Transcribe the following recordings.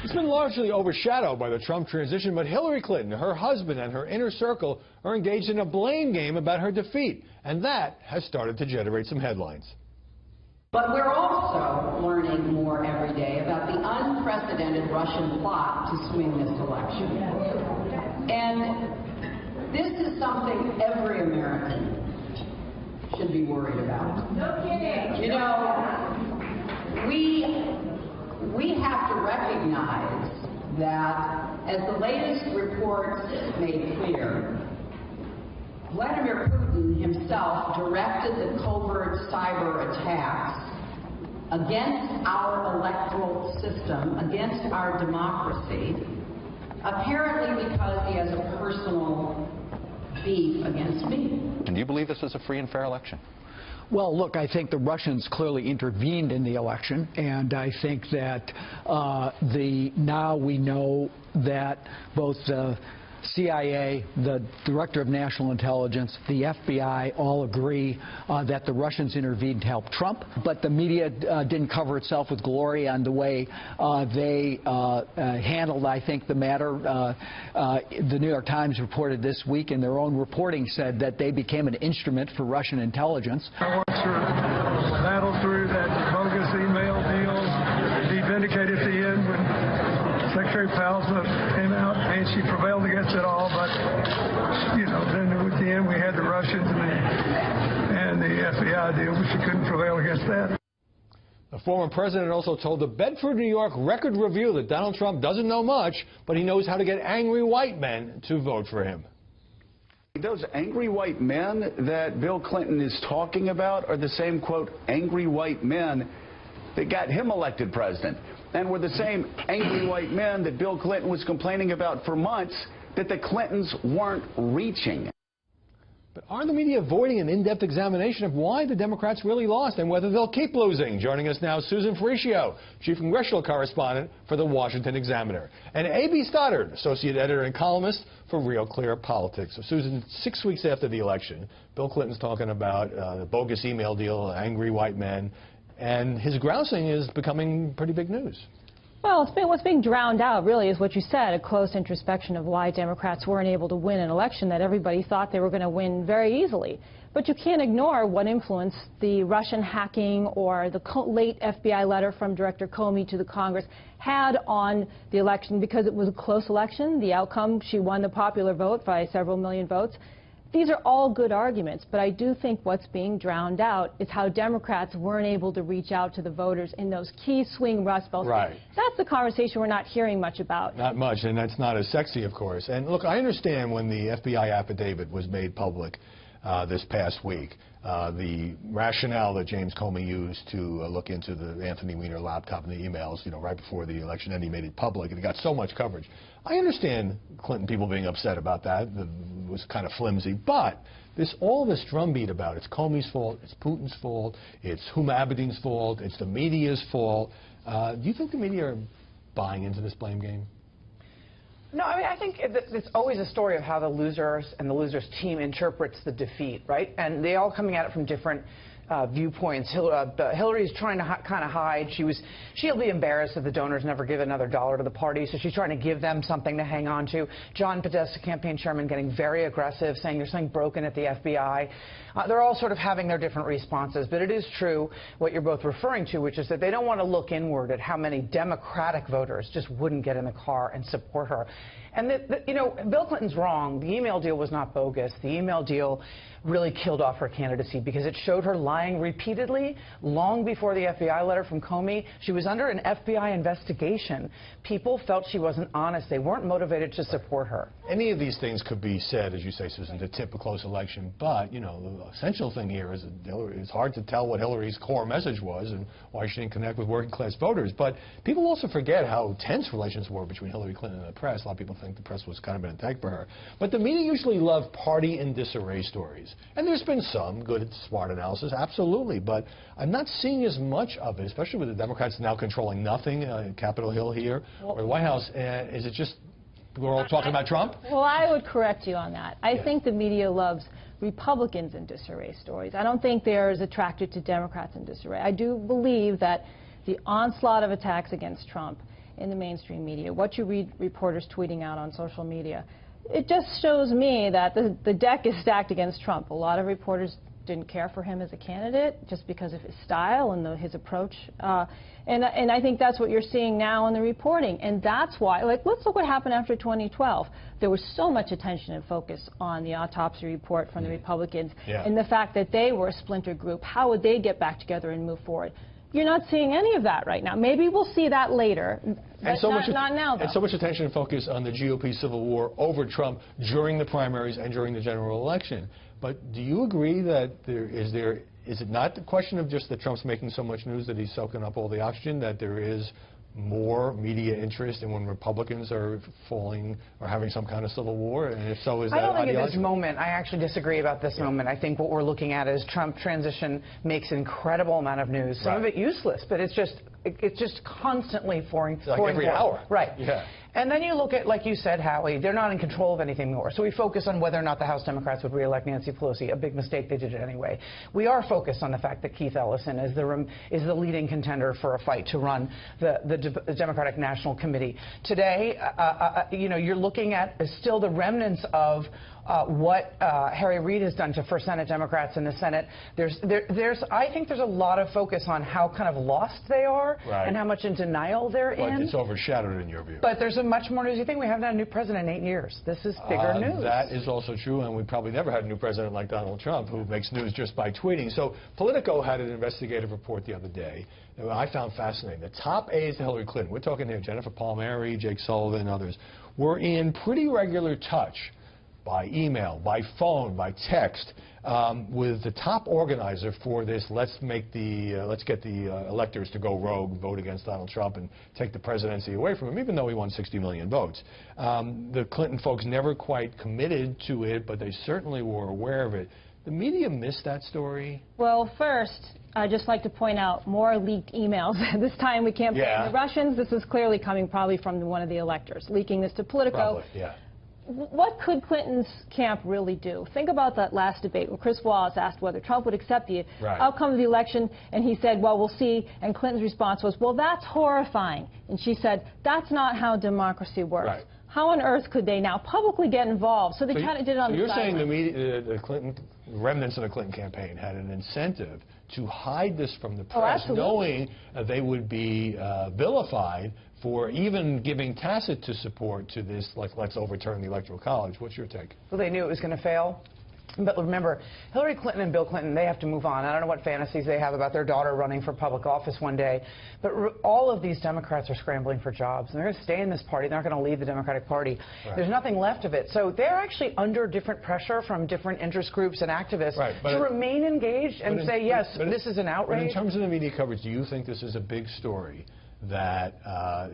It's been largely overshadowed by the Trump transition, but Hillary Clinton, her husband, and her inner circle are engaged in a blame game about her defeat, and that has started to generate some headlines. But we're also learning more every day about the unprecedented Russian plot to swing this election. And this is something every American should be worried about. No kidding. You know, we have to recognize that, as the latest reports made clear, Vladimir Putin himself directed the covert cyber attacks against our electoral system, against our democracy, apparently because he has a personal beef against me. And do you believe this was a free and fair election? Well, look, I think the Russians clearly intervened in the election, and I think that now we know that both the CIA, the Director of National Intelligence, the FBI all agree that the Russians intervened to help Trump, but the media didn't cover itself with glory on the way they handled, I think, the matter. The New York Times reported this week in their own reporting said that they became an instrument for Russian intelligence. I watched her battle through that bogus email deal, be vindicated at the end when Secretary Powell came out, and she prevailed against it all. But, you know, then at the end we had the Russians and the FBI deal, but she couldn't prevail against that. The former president also told the Bedford, New York Record Review that Donald Trump doesn't know much, but he knows how to get angry white men to vote for him. Those angry white men that Bill Clinton is talking about are the same, quote, angry white men that got him elected president, and were the same angry white men that Bill Clinton was complaining about for months that the Clintons weren't reaching. But are the media avoiding an in-depth examination of why the Democrats really lost and whether they'll keep losing? Joining us now, Susan Ferricchio, chief congressional correspondent for the Washington Examiner, and A.B. Stoddard, associate editor and columnist for Real Clear Politics. So, Susan, 6 weeks after the election, Bill Clinton's talking about the bogus email deal, angry white men, and his grousing is becoming pretty big news. Well, what's being drowned out, really, is what you said, a close introspection of why Democrats weren't able to win an election that everybody thought they were going to win very easily. But you can't ignore what influence the Russian hacking or the late FBI letter from Director Comey to the Congress had on the election, because it was a close election. The outcome, she won the popular vote by several million votes. These are all good arguments, but I do think what's being drowned out is how Democrats weren't able to reach out to the voters in those key swing Rust Belt states. Right. That's the conversation we're not hearing much about. Not much, and that's not as sexy, of course. And look, I understand when the FBI affidavit was made public this past week, the rationale that James Comey used to look into the Anthony Weiner laptop and the emails, you know, right before the election, and he made it public, and it got so much coverage. I understand Clinton people being upset about that. It was kind of flimsy, but all this drumbeat about it's Comey's fault, it's Putin's fault, it's Huma Abedin's fault, it's the media's fault. Do you think the media are buying into this blame game? No, I mean, I think it's always a story of how the losers and the losers' team interprets the defeat, right? And they all coming at it from different viewpoints. Hillary's trying to kind of hide. She'll be embarrassed if the donors never give another dollar to the party, so she's trying to give them something to hang on to. John Podesta, campaign chairman, getting very aggressive, saying there's something broken at the FBI. They're all sort of having their different responses, but it is true what you're both referring to, which is that they don't want to look inward at how many Democratic voters just wouldn't get in the car and support her. And, you know, Bill Clinton's wrong. The email deal was not bogus. The email deal really killed off her candidacy because it showed her lying repeatedly long before the FBI letter from Comey. She was under an FBI investigation. People felt she wasn't honest. They weren't motivated to support her. Any of these things could be said, as you say, Susan, to tip a close election. But, you know, the essential thing here is that it's hard to tell what Hillary's core message was and why she didn't connect with working-class voters. But people also forget how tense relations were between Hillary Clinton and the press. A lot of people think the press was kind of an attack for her. But the media usually love party and disarray stories. And there's been some good, smart analysis, absolutely. But I'm not seeing as much of it, especially with the Democrats now controlling nothing, Capitol Hill here, or the White House. Is it just we're all talking about Trump? Well, I would correct you on that. I think the media loves Republicans in disarray stories. I don't think they're as attracted to Democrats in disarray. I do believe that the onslaught of attacks against Trump in the mainstream media, what you read reporters tweeting out on social media, it just shows me that the deck is stacked against Trump. A lot of reporters didn't care for him as a candidate just because of his style and his approach. And I think that's what you're seeing now in the reporting. And that's why, like, let's look what happened after 2012. There was so much attention and focus on the autopsy report from the Republicans and the fact that they were a splinter group. How would they get back together and move forward? You're not seeing any of that right now. Maybe we'll see that later, but not now, though. And so much attention and focus on the GOP civil war over Trump during the primaries and during the general election. But do you agree that is it not the question of just that Trump's making so much news that he's soaking up all the oxygen, that there is more media interest in when Republicans are falling or having some kind of civil war? And if so, is that ideological? I don't think at this ideological? moment, I actually disagree about this moment. I think what we're looking at is Trump transition makes an incredible amount of news. Some of it useless, but it's just constantly pouring every hour. Right. Yeah. And then you look at, like you said, Howie, they're not in control of anything more. So we focus on whether or not the House Democrats would reelect Nancy Pelosi. A big mistake, they did it anyway. We are focused on the fact that Keith Ellison is the leading contender for a fight to run the Democratic National Committee. Today, you know, you're looking at still the remnants of what Harry Reid has done to First Senate Democrats in the Senate. I think there's a lot of focus on how kind of lost they are and how much in denial they're in. But it's overshadowed in your view. But there's a much more newsy thing. We haven't had a new president in 8 years. This is bigger news. That is also true, and we probably never had a new president like Donald Trump who makes news just by tweeting. So Politico had an investigative report the other day that I found fascinating. The top aides to Hillary Clinton, we're talking here Jennifer Palmieri, Jake Sullivan, others, were in pretty regular touch by email, by phone, by text, with the top organizer for this. Let's get the electors to go rogue, vote against Donald Trump, and take the presidency away from him, even though he won 60 million votes. The Clinton folks never quite committed to it, but they certainly were aware of it. The media missed that story. Well, first, I'd just like to point out more leaked emails. This time we can't blame the Russians. This is clearly coming probably from one of the electors, leaking this to Politico. Probably, yeah. What could Clinton's camp really do? Think about that last debate where Chris Wallace asked whether Trump would accept the outcome of the election, and he said, well, we'll see, and Clinton's response was, well, that's horrifying. And she said, that's not how democracy works. Right. How on earth could they now publicly get involved? So they kind of did it on the side. So you're saying the media, the Clinton, remnants of the Clinton campaign had an incentive to hide this from the press, knowing they would be vilified for even giving tacit support to this, like, let's overturn the Electoral College. What's your take? Well, they knew it was going to fail. But remember, Hillary Clinton and Bill Clinton, they have to move on. I don't know what fantasies they have about their daughter running for public office one day. But all of these Democrats are scrambling for jobs. And they're going to stay in this party. They're not going to leave the Democratic Party. There's nothing left of it. So they're actually under different pressure from different interest groups and activists to remain engaged and say, yes, this is an outrage. But in terms of the media coverage, do you think this is a big story? That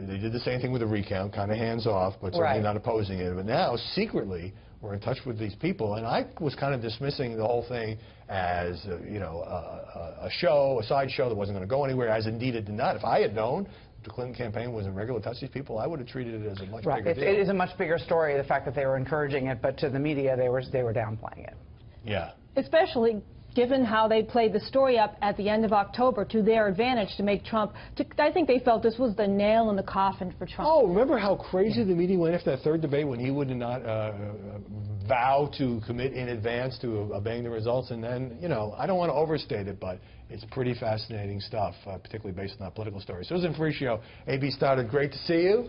they did the same thing with the recount, kind of hands off, but certainly not opposing it. But now, secretly, we're in touch with these people, and I was kind of dismissing the whole thing as a show, a side show that wasn't going to go anywhere, as indeed it did not. If I had known the Clinton campaign was in regular touch with these people, I would have treated it as a much bigger deal. It is a much bigger story, the fact that they were encouraging it, but to the media, they were downplaying it. Yeah. Especially given how they played the story up at the end of October to their advantage to make Trump, I think they felt this was the nail in the coffin for Trump. Oh, remember how crazy the meeting went after that third debate when he would not vow to commit in advance to obeying the results? And then, you know, I don't want to overstate it, but it's pretty fascinating stuff, particularly based on that political story. Susan Ferricchio, AB Stoddard, great to see you.